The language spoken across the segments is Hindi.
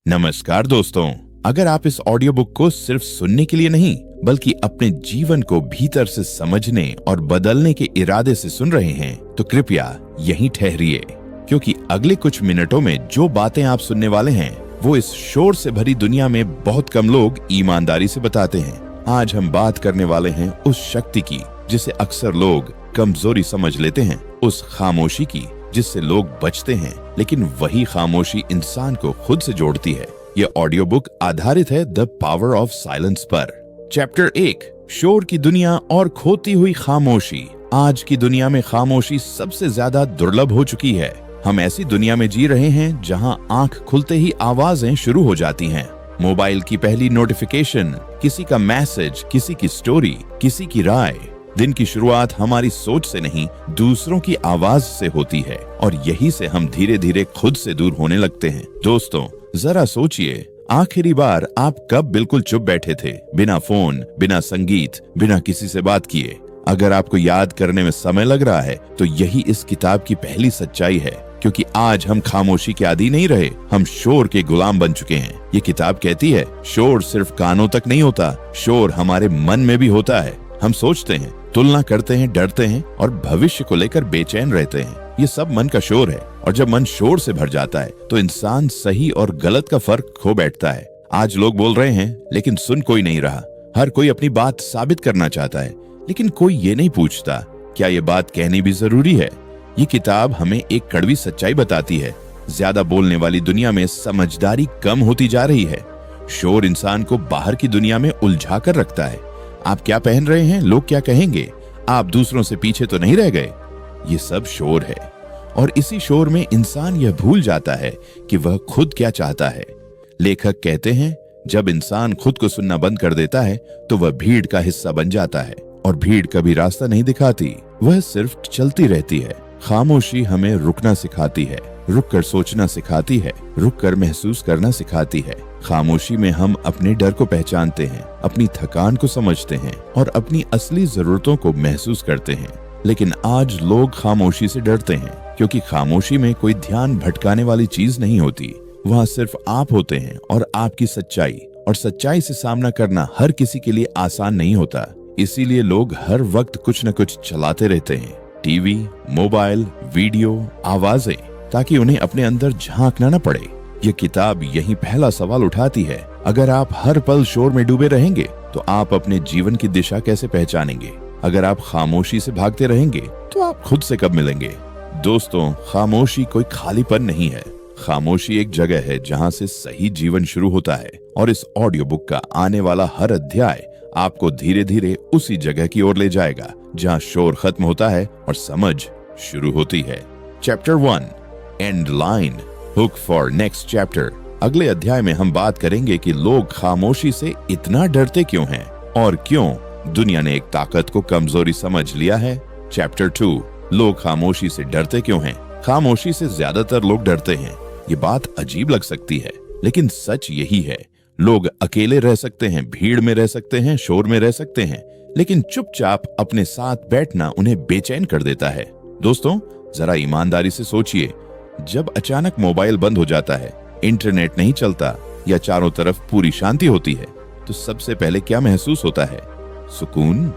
नमस्कार दोस्तों, अगर आप इस ऑडियो बुक को सिर्फ सुनने के लिए नहीं बल्कि अपने जीवन को भीतर से समझने और बदलने के इरादे से सुन रहे हैं तो कृपया यहीं ठहरिए, क्योंकि अगले कुछ मिनटों में जो बातें आप सुनने वाले हैं वो इस शोर से भरी दुनिया में बहुत कम लोग ईमानदारी से बताते हैं। आज हम बात करने वाले हैं उस शक्ति की जिसे अक्सर लोग कमजोरी समझ लेते हैं, उस खामोशी की जिससे लोग बचते हैं, लेकिन वही खामोशी इंसान को खुद से जोड़ती है। यह ऑडियो बुक आधारित है द पावर ऑफ साइलेंस पर। चैप्टर 1, शोर की दुनिया और खोती हुई खामोशी। आज की दुनिया में खामोशी सबसे ज्यादा दुर्लभ हो चुकी है। हम ऐसी दुनिया में जी रहे हैं जहां आंख खुलते ही आवाजें शुरू हो जाती हैं। मोबाइल की पहली नोटिफिकेशन, किसी का मैसेज, किसी की स्टोरी, किसी की राय। दिन की शुरुआत हमारी सोच से नहीं, दूसरों की आवाज से होती है और यही से हम धीरे धीरे खुद से दूर होने लगते हैं। दोस्तों, जरा सोचिए, आखिरी बार आप कब बिल्कुल चुप बैठे थे, बिना फोन, बिना संगीत, बिना किसी से बात किए? अगर आपको याद करने में समय लग रहा है तो यही इस किताब की पहली सच्चाई है, क्योंकि आज हम खामोशी के आदी नहीं रहे, हम शोर के गुलाम बन चुके हैं। ये किताब कहती है, शोर सिर्फ कानों तक नहीं होता, शोर हमारे मन में भी होता है। हम सोचते हैं, तुलना करते हैं, डरते हैं और भविष्य को लेकर बेचैन रहते हैं। ये सब मन का शोर है, और जब मन शोर से भर जाता है तो इंसान सही और गलत का फर्क खो बैठता है। आज लोग बोल रहे हैं लेकिन सुन कोई नहीं रहा। हर कोई अपनी बात साबित करना चाहता है, लेकिन कोई ये नहीं पूछता क्या ये बात कहनी भी जरूरी है। ये किताब हमें एक कड़वी सच्चाई बताती है, ज्यादा बोलने वाली दुनिया में समझदारी कम होती जा रही है। शोर इंसान को बाहर की दुनिया में उलझा कर रखता है। आप क्या पहन रहे हैं, लोग क्या कहेंगे, आप दूसरों से पीछे तो नहीं रह गए, ये सब शोर है। और इसी शोर में इंसान यह भूल जाता है कि वह खुद क्या चाहता है। लेखक कहते हैं, जब इंसान खुद को सुनना बंद कर देता है तो वह भीड़ का हिस्सा बन जाता है, और भीड़ कभी रास्ता नहीं दिखाती, वह सिर्फ चलती रहती है। खामोशी हमें रुकना सिखाती है, रुककर सोचना सिखाती है, रुककर महसूस करना सिखाती है। खामोशी में हम अपने डर को पहचानते हैं, अपनी थकान को समझते हैं और अपनी असली जरूरतों को महसूस करते हैं। लेकिन आज लोग खामोशी से डरते हैं, क्योंकि खामोशी में कोई ध्यान भटकाने वाली चीज नहीं होती। वहाँ सिर्फ आप होते हैं और आपकी सच्चाई, और सच्चाई से सामना करना हर किसी के लिए आसान नहीं होता। इसीलिए लोग हर वक्त कुछ न कुछ चलाते रहते हैं, टीवी, मोबाइल, वीडियो, आवाजें, ताकि उन्हें अपने अंदर झांकना न पड़े। ये किताब यही पहला सवाल उठाती है, अगर आप हर पल शोर में डूबे रहेंगे तो आप अपने जीवन की दिशा कैसे पहचानेंगे? अगर आप खामोशी से भागते रहेंगे तो आप खुद से कब मिलेंगे? दोस्तों, खामोशी कोई खालीपन नहीं है। खामोशी एक जगह है जहां से सही जीवन शुरू होता है, और इस ऑडियो बुक का आने वाला हर अध्याय आपको धीरे धीरे उसी जगह की ओर ले जाएगा जहां शोर खत्म होता है और समझ शुरू होती है। Chapter 1, and line, hook for next chapter. अगले अध्याय में हम बात करेंगे कि लोग खामोशी से इतना डरते क्यों हैं, और क्यों दुनिया ने एक ताकत को कमजोरी समझ लिया है। चैप्टर 2, लोग खामोशी से डरते क्यों हैं। खामोशी से ज्यादातर लोग डरते हैं। ये बात अजीब लग सकती है, लेकिन सच यही है। लोग अकेले रह सकते हैं, भीड़ में रह सकते हैं, शोर में रह सकते हैं, लेकिन चुपचाप अपने साथ बैठना उन्हें बेचैन कर देता है। दोस्तों, जरा ईमानदारी से सोचिए, जब अचानक मोबाइल बंद हो जाता है, इंटरनेट नहीं चलता या चारों तरफ पूरी शांति होती है, तो सबसे पहले क्या महसूस होता है? सुकून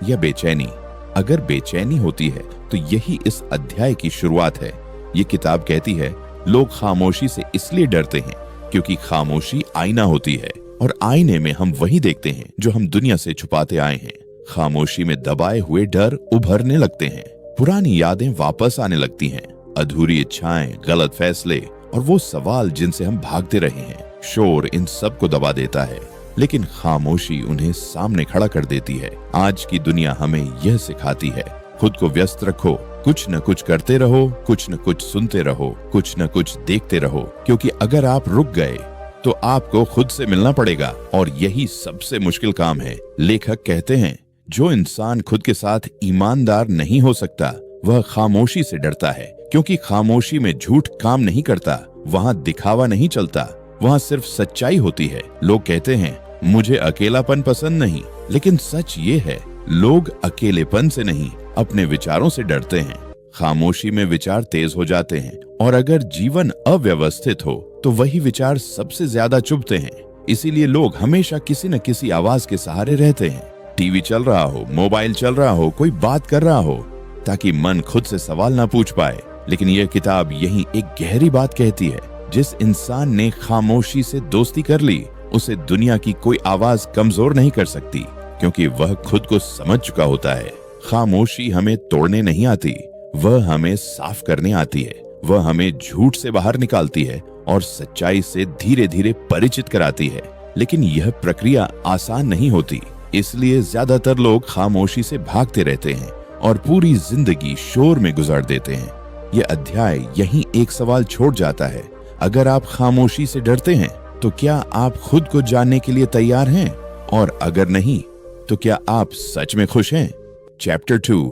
या बेचैनी? अगर बेचैनी होती है तो यही इस अध्याय की शुरुआत है। ये किताब कहती है, लोग खामोशी से इसलिए डरते हैं क्योंकि खामोशी आईना होती है, और आईने में हम वही देखते हैं जो हम दुनिया से छुपाते आए हैं। खामोशी में दबाए हुए डर उभरने लगते हैं, पुरानी यादें वापस आने लगती हैं, अधूरी इच्छाएं, गलत फैसले और वो सवाल जिनसे हम भागते रहे हैं। शोर इन सब को दबा देता है, लेकिन खामोशी उन्हें सामने खड़ा कर देती है। आज की दुनिया हमें यह सिखाती है, खुद को व्यस्त रखो, कुछ न कुछ करते रहो, कुछ न कुछ सुनते रहो, कुछ न कुछ देखते रहो, क्योंकि अगर आप रुक गए तो आपको खुद से मिलना पड़ेगा, और यही सबसे मुश्किल काम है। लेखक कहते हैं, जो इंसान खुद के साथ ईमानदार नहीं हो सकता वह खामोशी से डरता है, क्योंकि खामोशी में झूठ काम नहीं करता, वहाँ दिखावा नहीं चलता, वहाँ सिर्फ सच्चाई होती है। लोग कहते हैं, मुझे अकेलापन पसंद नहीं, लेकिन सच ये है, लोग अकेलेपन से नहीं, अपने विचारों से डरते हैं। खामोशी में विचार तेज हो जाते हैं, और अगर जीवन अव्यवस्थित हो तो वही विचार सबसे ज्यादा चुभते हैं। इसीलिए लोग हमेशा किसी न किसी आवाज के सहारे रहते हैं। टीवी चल रहा हो, मोबाइल चल रहा हो, कोई बात कर रहा हो, ताकि मन खुद से सवाल ना पूछ पाए। लेकिन यह किताब यही एक गहरी बात कहती है, जिस इंसान ने खामोशी से दोस्ती कर ली, उसे दुनिया की कोई आवाज कमजोर नहीं कर सकती, क्योंकि वह खुद को समझ चुका होता है। खामोशी हमें तोड़ने नहीं आती, वह हमें साफ करने आती है। वह हमें झूठ से बाहर निकालती है और सच्चाई से धीरे धीरे परिचित कराती है। लेकिन यह प्रक्रिया आसान नहीं होती, इसलिए ज्यादातर लोग खामोशी से भागते रहते हैं और पूरी जिंदगी शोर में गुजार देते हैं। यह अध्याय यहीं एक सवाल छोड़ जाता है, अगर आप खामोशी से डरते हैं तो क्या आप खुद को जानने के लिए तैयार हैं? और अगर नहीं, तो क्या आप सच में खुश हैं? Chapter 2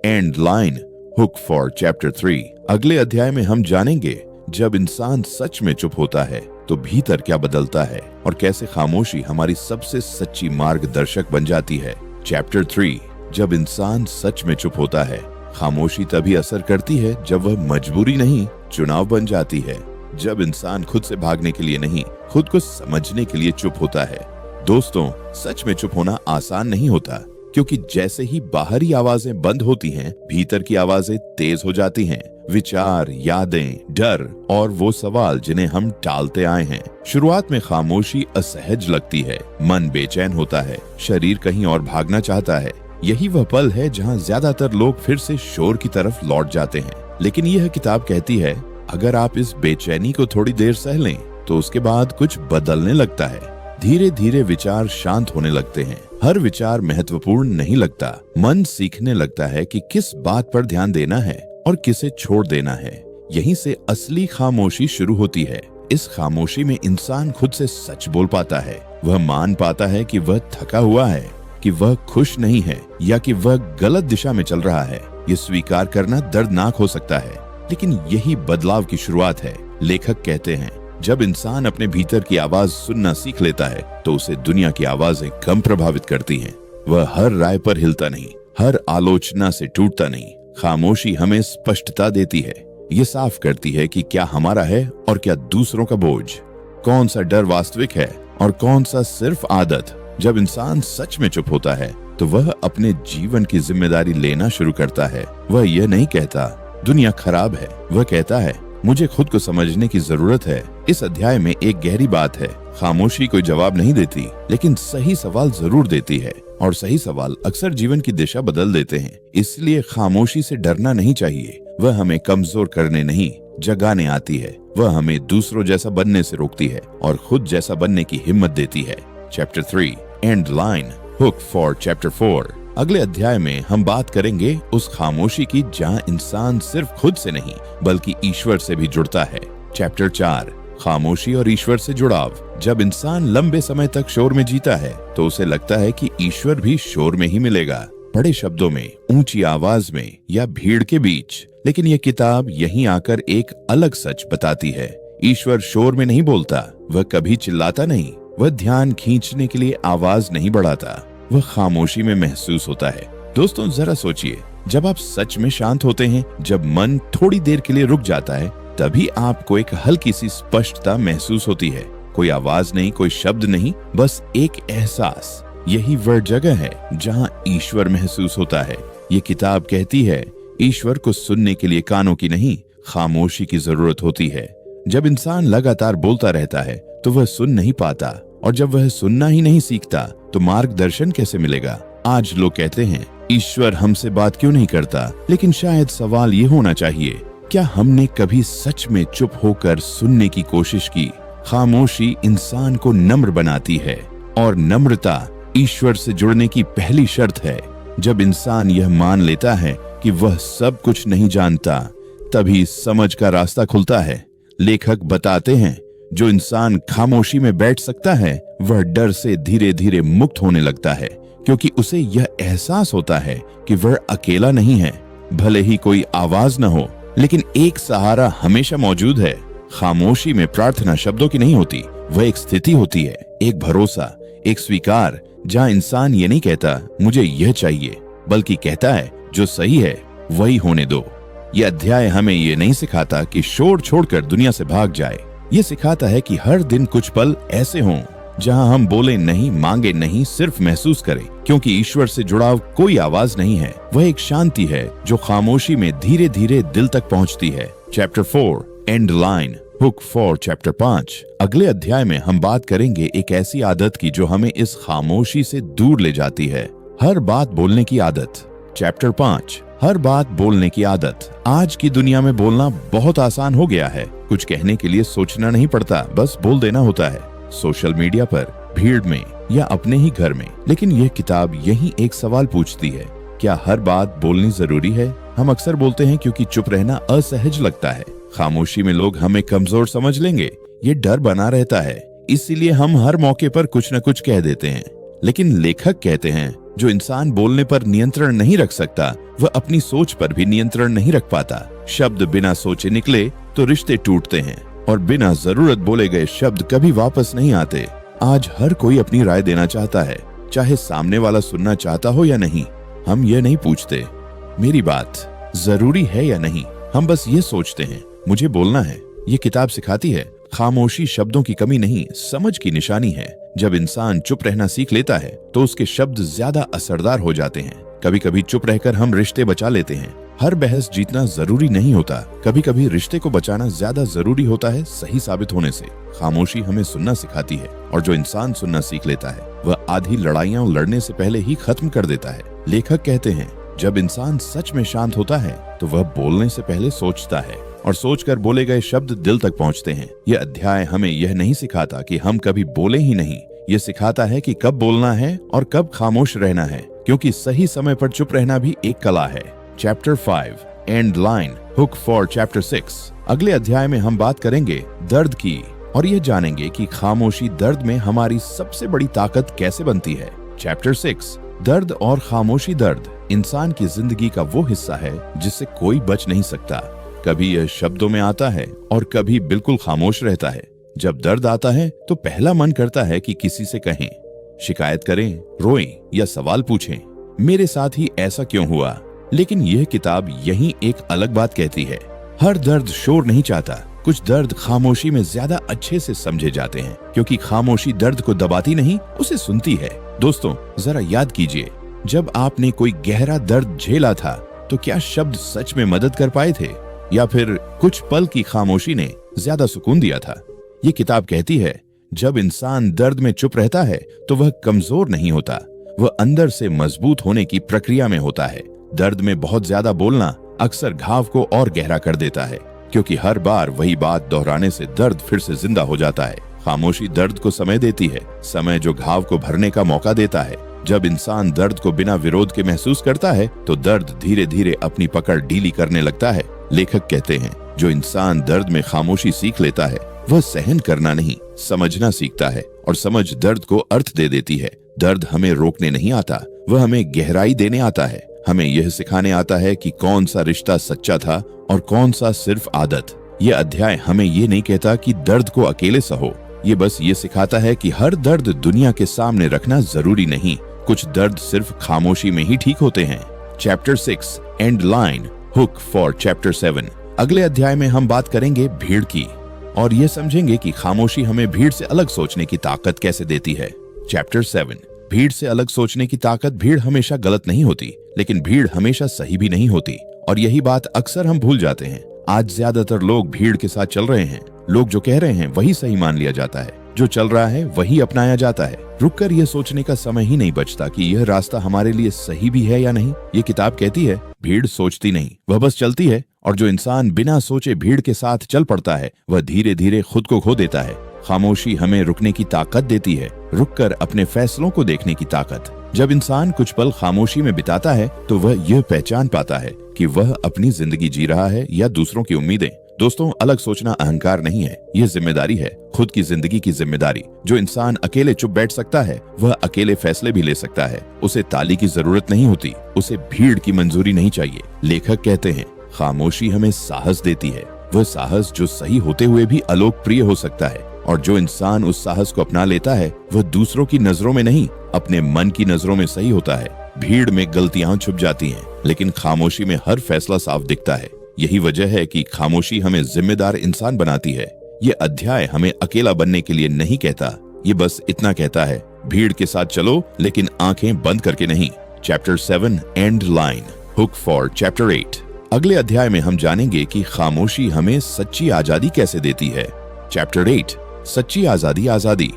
and line hook for chapter 3। अगले अध्याय में हम जानेंगे जब इंसान सच में चुप होता है तो भीतर क्या बदलता है और कैसे खामोशी हमारी सबसे सच्ची मार्गदर्शक बन जाती है। चैप्टर 3, जब इंसान सच में चुप होता है। खामोशी तभी असर करती है जब वह मजबूरी नहीं, चुनाव बन जाती है। जब इंसान खुद से भागने के लिए नहीं, खुद को समझने के लिए चुप होता है। दोस्तों, सच में चुप होना आसान नहीं होता, क्योंकि जैसे ही बाहरी आवाजें बंद होती हैं, भीतर की आवाजें तेज हो जाती हैं। विचार, यादें, डर और वो सवाल जिन्हें हम टालते आए हैं। शुरुआत में खामोशी असहज लगती है, मन बेचैन होता है, शरीर कहीं और भागना चाहता है। यही वह पल है जहां ज्यादातर लोग फिर से शोर की तरफ लौट जाते हैं। लेकिन यह किताब कहती है, अगर आप इस बेचैनी को थोड़ी देर सह लें, तो उसके बाद कुछ बदलने लगता है। धीरे धीरे विचार शांत होने लगते हैं। हर विचार महत्वपूर्ण नहीं लगता। मन सीखने लगता है कि किस बात पर ध्यान देना है और किसे छोड़ देना है। यहीं से असली खामोशी शुरू होती है। इस खामोशी में इंसान खुद से सच बोल पाता है। वह मान पाता है कि वह थका हुआ है, कि वह खुश नहीं है, या कि वह गलत दिशा में चल रहा है। ये स्वीकार करना दर्दनाक हो सकता है, लेकिन यही बदलाव की शुरुआत है। लेखक कहते हैं, जब इंसान अपने भीतर की आवाज सुनना सीख लेता है, तो उसे दुनिया की आवाजें कम प्रभावित करती हैं। वह हर राय पर हिलता नहीं, हर आलोचना से टूटता नहीं। खामोशी हमें स्पष्टता देती है। ये साफ करती है कि क्या हमारा है और क्या दूसरों का बोझ, कौन सा डर वास्तविक है और कौन सा सिर्फ आदत। जब इंसान सच में चुप होता है, तो वह अपने जीवन की जिम्मेदारी लेना शुरू करता है। वह यह नहीं कहता दुनिया खराब है, वह कहता है मुझे खुद को समझने की जरूरत है। इस अध्याय में एक गहरी बात है, खामोशी कोई जवाब नहीं देती, लेकिन सही सवाल जरूर देती है, और सही सवाल अक्सर जीवन की दिशा बदल देते हैं। इसलिए खामोशी से डरना नहीं चाहिए। वह हमें कमजोर करने नहीं, जगाने आती है। वह हमें दूसरों जैसा बनने से रोकती है और खुद जैसा बनने की हिम्मत देती है। Chapter 3 and line hook for chapter 4। अगले अध्याय में हम बात करेंगे उस खामोशी की जहां इंसान सिर्फ खुद से नहीं, बल्कि ईश्वर से भी जुड़ता है। चैप्टर 4, खामोशी और ईश्वर से जुड़ाव। जब इंसान लंबे समय तक शोर में जीता है, तो उसे लगता है कि ईश्वर भी शोर में ही मिलेगा, बड़े शब्दों में, ऊंची आवाज में या भीड़ के बीच। लेकिन यह किताब यहीं आकर एक अलग सच बताती है। ईश्वर शोर में नहीं बोलता, वह कभी चिल्लाता नहीं, वह ध्यान खींचने के लिए आवाज नहीं बढ़ाता, वह खामोशी में महसूस होता है। दोस्तों, जरा सोचिए, जब आप सच में शांत होते हैं, जब मन थोड़ी देर के लिए रुक जाता है, तभी आपको एक हल्की सी स्पष्टता महसूस होती है। कोई आवाज नहीं, कोई शब्द नहीं, बस एक एहसास। यही वह जगह है जहां ईश्वर महसूस होता है। ये किताब कहती है, ईश्वर को सुनने के लिए कानों की नहीं, खामोशी की जरूरत होती है। जब इंसान लगातार बोलता रहता है, तो वह सुन नहीं पाता, और जब वह सुनना ही नहीं सीखता, तो मार्गदर्शन कैसे मिलेगा? आज लोग कहते हैं, ईश्वर हमसे बात क्यों नहीं करता? लेकिन शायद सवाल ये होना चाहिए, क्या हमने कभी सच में चुप होकर सुनने की कोशिश की? खामोशी इंसान को नम्र बनाती है, और नम्रता ईश्वर से जुड़ने की पहली शर्त है। जब इंसान यह मान लेता है कि वह सब कुछ नहीं जानता, तभी समझ का रास्ता खुलता है। लेखक बताते हैं, जो इंसान खामोशी में बैठ सकता है, वह डर से धीरे धीरे मुक्त होने लगता है, क्योंकि उसे यह एहसास होता है कि वह अकेला नहीं है। भले ही कोई आवाज न हो, लेकिन एक सहारा हमेशा मौजूद है। खामोशी में प्रार्थना शब्दों की नहीं होती, वह एक स्थिति होती है, एक भरोसा, एक स्वीकार, जहां इंसान ये नहीं कहता मुझे यह चाहिए, बल्कि कहता है जो सही है वही होने दो। यह अध्याय हमें ये नहीं सिखाता कि शोर छोड़कर दुनिया से भाग जाए, ये सिखाता है कि हर दिन कुछ पल ऐसे हों जहां हम बोले नहीं, मांगे नहीं, सिर्फ महसूस करें, क्योंकि ईश्वर से जुड़ाव कोई आवाज नहीं है, वह एक शांति है जो खामोशी में धीरे धीरे दिल तक पहुंचती है। Chapter 4 and line hook for chapter 5। अगले अध्याय में हम बात करेंगे एक ऐसी आदत की जो हमें इस खामोशी से दूर ले जाती है, हर बात बोलने की आदत। चैप्टर 5 हर बात बोलने की आदत। आज की दुनिया में बोलना बहुत आसान हो गया है। कुछ कहने के लिए सोचना नहीं पड़ता, बस बोल देना होता है, सोशल मीडिया पर, भीड़ में या अपने ही घर में। लेकिन यह किताब यही एक सवाल पूछती है, क्या हर बात बोलनी जरूरी है? हम अक्सर बोलते हैं क्योंकि चुप रहना असहज लगता है। खामोशी में लोग हमें कमजोर समझ लेंगे, ये डर बना रहता है, इसीलिए हम हर मौके पर कुछ न कुछ कह देते हैं। लेकिन लेखक कहते हैं, जो इंसान बोलने पर नियंत्रण नहीं रख सकता, वह अपनी सोच पर भी नियंत्रण नहीं रख पाता। शब्द बिना सोचे निकले तो रिश्ते टूटते हैं, और बिना जरूरत बोले गए शब्द कभी वापस नहीं आते। आज हर कोई अपनी राय देना चाहता है, चाहे सामने वाला सुनना चाहता हो या नहीं। हम ये नहीं पूछते मेरी बात जरूरी है या नहीं, हम बस ये सोचते हैं मुझे बोलना है। ये किताब सिखाती है, खामोशी शब्दों की कमी नहीं, समझ की निशानी है। जब इंसान चुप रहना सीख लेता है तो उसके शब्द ज्यादा असरदार हो जाते हैं। कभी कभी चुप रहकर हम रिश्ते बचा लेते हैं। हर बहस जीतना जरूरी नहीं होता, कभी कभी रिश्ते को बचाना ज्यादा जरूरी होता है सही साबित होने से। खामोशी हमें सुनना सिखाती है, और जो इंसान सुनना सीख लेता है वह आधी लड़ाइयाँ लड़ने से पहले ही खत्म कर देता है। लेखक कहते हैं, जब इंसान सच में शांत होता है तो वह बोलने से पहले सोचता है, और सोचकर बोले गए शब्द दिल तक पहुंचते हैं। यह अध्याय हमें यह नहीं सिखाता कि हम कभी बोले ही नहीं, यह सिखाता है कि कब बोलना है और कब खामोश रहना है, क्योंकि सही समय पर चुप रहना भी एक कला है। Chapter 5 and line hook for chapter 6। अगले अध्याय में हम बात करेंगे दर्द की, और यह जानेंगे कि खामोशी दर्द में हमारी सबसे बड़ी ताकत कैसे बनती है। चैप्टर 6 दर्द और खामोशी। दर्द इंसान की जिंदगी का वो हिस्सा है जिससे कोई बच नहीं सकता। कभी यह शब्दों में आता है और कभी बिल्कुल खामोश रहता है। जब दर्द आता है तो पहला मन करता है कि किसी से कहें, शिकायत करें, रोएं या सवाल पूछें, मेरे साथ ही ऐसा क्यों हुआ। लेकिन यह किताब यही एक अलग बात कहती है, हर दर्द शोर नहीं चाहता। कुछ दर्द खामोशी में ज्यादा अच्छे से समझे जाते हैं, क्योंकि खामोशी दर्द को दबाती नहीं, उसे सुनती है। दोस्तों, जरा याद कीजिए, जब आपने कोई गहरा दर्द झेला था तो क्या शब्द सच में मदद कर पाए थे, या फिर कुछ पल की खामोशी ने ज्यादा सुकून दिया था। ये किताब कहती है, जब इंसान दर्द में चुप रहता है तो वह कमजोर नहीं होता, वह अंदर से मजबूत होने की प्रक्रिया में होता है। दर्द में बहुत ज्यादा बोलना अक्सर घाव को और गहरा कर देता है, क्योंकि हर बार वही बात दोहराने से दर्द फिर से जिंदा हो जाता है। खामोशी दर्द को समय देती है, समय जो घाव को भरने का मौका देता है। जब इंसान दर्द को बिना विरोध के महसूस करता है तो दर्द धीरे धीरे अपनी पकड़ ढीली करने लगता है। लेखक कहते हैं, जो इंसान दर्द में खामोशी सीख लेता है वह सहन करना नहीं, समझना सीखता है, और समझ दर्द को अर्थ दे देती है। दर्द हमें रोकने नहीं आता, वह हमें गहराई देने आता है। हमें यह सिखाने आता है कि कौन सा रिश्ता सच्चा था और कौन सा सिर्फ आदत। यह अध्याय हमें ये नहीं कहता कि दर्द को अकेले सहो, ये बस ये सिखाता है कि हर दर्द दुनिया के सामने रखना जरूरी नहीं। कुछ दर्द सिर्फ खामोशी में ही ठीक होते हैं। Chapter 6 and line hook for chapter 7। अगले अध्याय में हम बात करेंगे भीड़ की, और ये समझेंगे कि खामोशी हमें भीड़ से अलग सोचने की ताकत कैसे देती है। चैप्टर 7 भीड़ से अलग सोचने की ताकत। भीड़ हमेशा गलत नहीं होती, लेकिन भीड़ हमेशा सही भी नहीं होती, और यही बात अक्सर हम भूल जाते हैं। आज ज्यादातर लोग भीड़ के साथ चल रहे हैं। लोग जो कह रहे हैं वही सही मान लिया जाता है, जो चल रहा है वही अपनाया जाता है। रुककर यह सोचने का समय ही नहीं बचता कि यह रास्ता हमारे लिए सही भी है या नहीं। ये किताब कहती है, भीड़ सोचती नहीं, वह बस चलती है, और जो इंसान बिना सोचे भीड़ के साथ चल पड़ता है वह धीरे धीरे खुद को खो देता है। खामोशी हमें रुकने की ताकत देती है, रुककर अपने फैसलों को देखने की ताकत। जब इंसान कुछ पल खामोशी में बिताता है तो वह यह पहचान पाता है कि वह अपनी जिंदगी जी रहा है या दूसरों की उम्मीदें। दोस्तों, अलग सोचना अहंकार नहीं है, यह जिम्मेदारी है, खुद की जिंदगी की जिम्मेदारी। जो इंसान अकेले चुप बैठ सकता है वह अकेले फैसले भी ले सकता है। उसे ताली की जरूरत नहीं होती, उसे भीड़ की मंजूरी नहीं चाहिए। लेखक कहते हैं, खामोशी हमें साहस देती है, वह साहस जो सही होते हुए भी अलोकप्रिय हो सकता है, और जो इंसान उस साहस को अपना लेता है वह दूसरों की नजरों में नहीं, अपने मन की नजरों में सही होता है। भीड़ में गलतियां छुप जाती हैं, लेकिन खामोशी में हर फैसला साफ दिखता है। यही वजह है कि खामोशी हमें जिम्मेदार इंसान बनाती है। ये अध्याय हमें अकेला बनने के लिए नहीं कहता, ये बस इतना कहता है, भीड़ के साथ चलो लेकिन आंखें बंद करके नहीं। Chapter 7 and line, hook for chapter 8। अगले अध्याय में हम जानेंगे कि खामोशी हमें सच्ची आजादी कैसे देती है। चैप्टर 8, सच्ची आजादी। आजादी,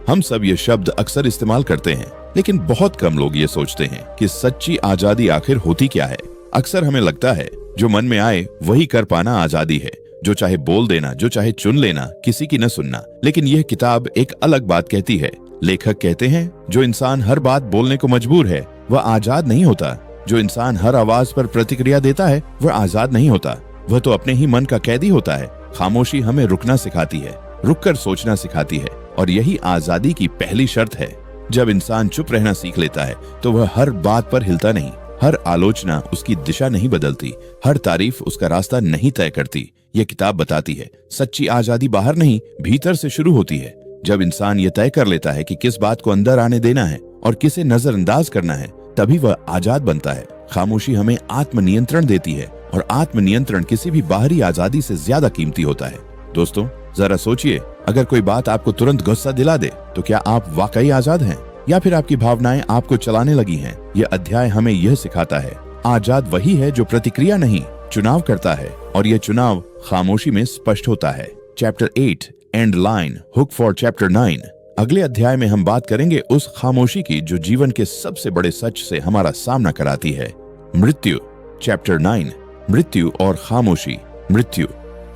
हम सब ये शब्द अक्सर इस्तेमाल करते हैं, लेकिन बहुत कम लोग ये सोचते हैं कि सच्ची आजादी आखिर होती क्या है। अक्सर हमें लगता है जो मन में आए वही कर पाना आजादी है, जो चाहे बोल देना, जो चाहे चुन लेना, किसी की न सुनना। लेकिन यह किताब एक अलग बात कहती है। लेखक कहते हैं जो इंसान हर बात बोलने को मजबूर है वह आजाद नहीं होता। जो इंसान हर आवाज पर प्रतिक्रिया देता है वह आजाद नहीं होता, वह तो अपने ही मन का कैदी होता है। खामोशी हमें रुकना सिखाती है, रुककर सोचना सिखाती है, और यही आजादी की पहली शर्त है। जब इंसान चुप रहना सीख लेता है तो वह हर बात पर हिलता नहीं, हर आलोचना उसकी दिशा नहीं बदलती, हर तारीफ उसका रास्ता नहीं तय करती। ये किताब बताती है सच्ची आजादी बाहर नहीं, भीतर से शुरू होती है। जब इंसान ये तय कर लेता है कि किस बात को अंदर आने देना है और किसे नजरअंदाज करना है, तभी वह आजाद बनता है। खामोशी हमें आत्मनियंत्रण देती है, और आत्मनियंत्रण किसी भी बाहरी आजादी से ज्यादा कीमती होता है। दोस्तों, जरा सोचिए, अगर कोई बात आपको तुरंत गुस्सा दिला दे तो क्या आप वाकई आजाद हैं, या फिर आपकी भावनाएं आपको चलाने लगी हैं? यह अध्याय हमें यह सिखाता है आजाद वही है जो प्रतिक्रिया नहीं, चुनाव करता है, और यह चुनाव खामोशी में स्पष्ट होता है। Chapter 8 and line, hook for chapter 9। अगले अध्याय में हम बात करेंगे उस खामोशी की जो जीवन के सबसे बड़े सच से हमारा सामना कराती है, मृत्यु। चैप्टर 9, मृत्यु और खामोशी। मृत्यु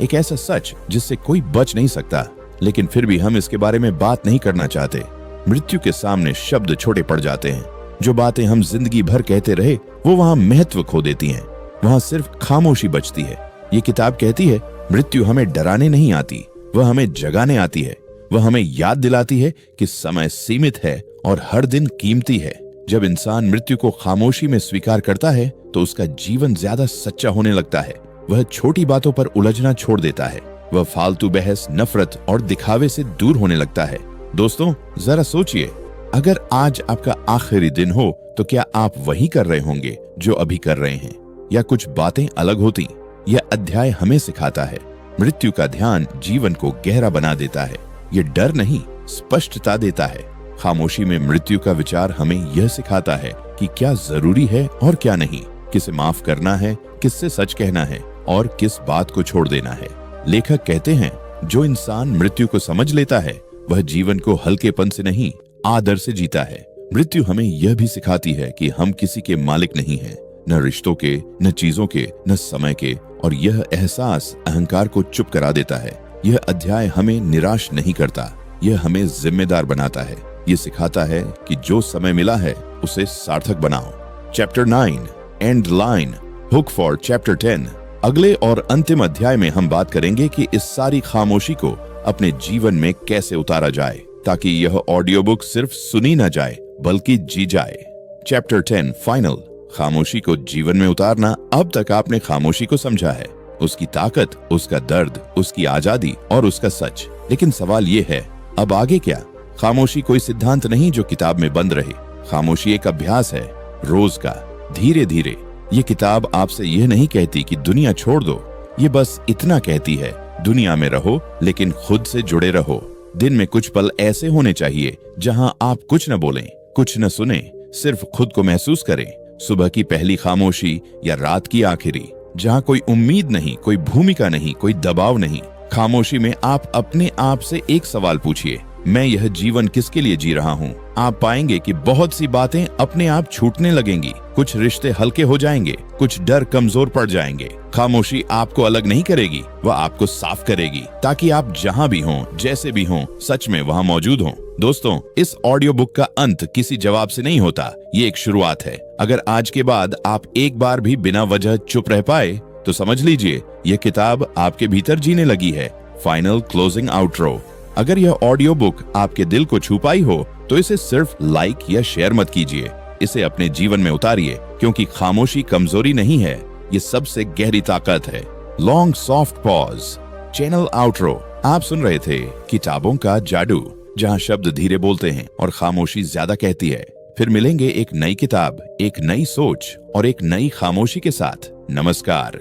एक ऐसा सच जिससे कोई बच नहीं सकता, लेकिन फिर भी हम इसके बारे में बात नहीं करना चाहते। मृत्यु के सामने शब्द छोटे पड़ जाते हैं। जो बातें हम जिंदगी भर कहते रहे वो वहां महत्व खो देती हैं, वहां सिर्फ खामोशी बचती है। ये किताब कहती है मृत्यु हमें डराने नहीं आती, वह हमें जगाने आती है। वह हमें याद दिलाती है कि समय सीमित है और हर दिन कीमती है। जब इंसान मृत्यु को खामोशी में स्वीकार करता है तो उसका जीवन ज्यादा सच्चा होने लगता है। वह छोटी बातों पर उलझना छोड़ देता है, वह फालतू बहस, नफरत और दिखावे से दूर होने लगता है। दोस्तों, जरा सोचिए, अगर आज आपका आखिरी दिन हो तो क्या आप वही कर रहे होंगे जो अभी कर रहे हैं, या कुछ बातें अलग होती? यह अध्याय हमें सिखाता है मृत्यु का ध्यान जीवन को गहरा बना देता है। ये डर नहीं, स्पष्टता देता है। खामोशी में मृत्यु का विचार हमें यह सिखाता है कि क्या जरूरी है और क्या नहीं, किसे माफ करना है, किससे सच कहना है और किस बात को छोड़ देना है। लेखक कहते हैं जो इंसान मृत्यु को समझ लेता है वह जीवन को हल्केपन से नहीं, आदर से जीता है। मृत्यु हमें यह भी सिखाती है कि हम किसी के मालिक नहीं हैं, न रिश्तों के, न चीजों के, न समय के, और यह एहसास अहंकार को चुप करा देता है। यह अध्याय हमें निराश नहीं करता, यह हमें जिम्मेदार बनाता है। यह सिखाता है कि जो समय मिला है उसे सार्थक बनाओ। Chapter 9 and line, hook for chapter 10। अगले और अंतिम अध्याय में हम बात करेंगे कि इस सारी खामोशी को अपने जीवन में कैसे उतारा जाए, ताकि यह ऑडियो बुक सिर्फ सुनी न जाए बल्कि जी जाए। चैप्टर 10 फाइनल, खामोशी को जीवन में उतारना। अब तक आपने खामोशी को समझा है, उसकी ताकत, उसका दर्द, उसकी आजादी और उसका सच। लेकिन सवाल ये है, अब आगे क्या? खामोशी कोई सिद्धांत नहीं जो किताब में बंद रहे। खामोशी एक अभ्यास है, रोज का, धीरे धीरे। ये किताब आपसे यह नहीं कहती कि दुनिया छोड़ दो, ये बस इतना कहती है दुनिया में रहो लेकिन खुद से जुड़े रहो। दिन में कुछ पल ऐसे होने चाहिए जहां आप कुछ न बोलें, कुछ न सुने, सिर्फ खुद को महसूस करें। सुबह की पहली खामोशी या रात की आखिरी, जहां कोई उम्मीद नहीं, कोई भूमिका नहीं, कोई दबाव नहीं। खामोशी में आप अपने आप से एक सवाल पूछिए, मैं यह जीवन किसके लिए जी रहा हूँ? आप पाएंगे कि बहुत सी बातें अपने आप छूटने लगेंगी, कुछ रिश्ते हल्के हो जाएंगे, कुछ डर कमजोर पड़ जाएंगे। खामोशी आपको अलग नहीं करेगी, वह आपको साफ करेगी, ताकि आप जहाँ भी हों, जैसे भी हों, सच में वहाँ मौजूद हों। दोस्तों, इस ऑडियो बुक का अंत किसी जवाब से नहीं होता, ये एक शुरुआत है। अगर आज के बाद आप एक बार भी बिना वजह चुप रह पाए तो समझ लीजिए यह किताब आपके भीतर जीने लगी है। Final closing outro. अगर यह ऑडियो बुक आपके दिल को छू पाई हो तो इसे सिर्फ लाइक या शेयर मत कीजिए, इसे अपने जीवन में उतारिए, क्योंकि खामोशी कमजोरी नहीं है, ये सबसे गहरी ताकत है। Long soft pause, channel outro. आप सुन रहे थे किताबों का जादू, जहां शब्द धीरे बोलते हैं और खामोशी ज्यादा कहती है। फिर मिलेंगे एक नई किताब, एक नई सोच और एक नई खामोशी के साथ। नमस्कार।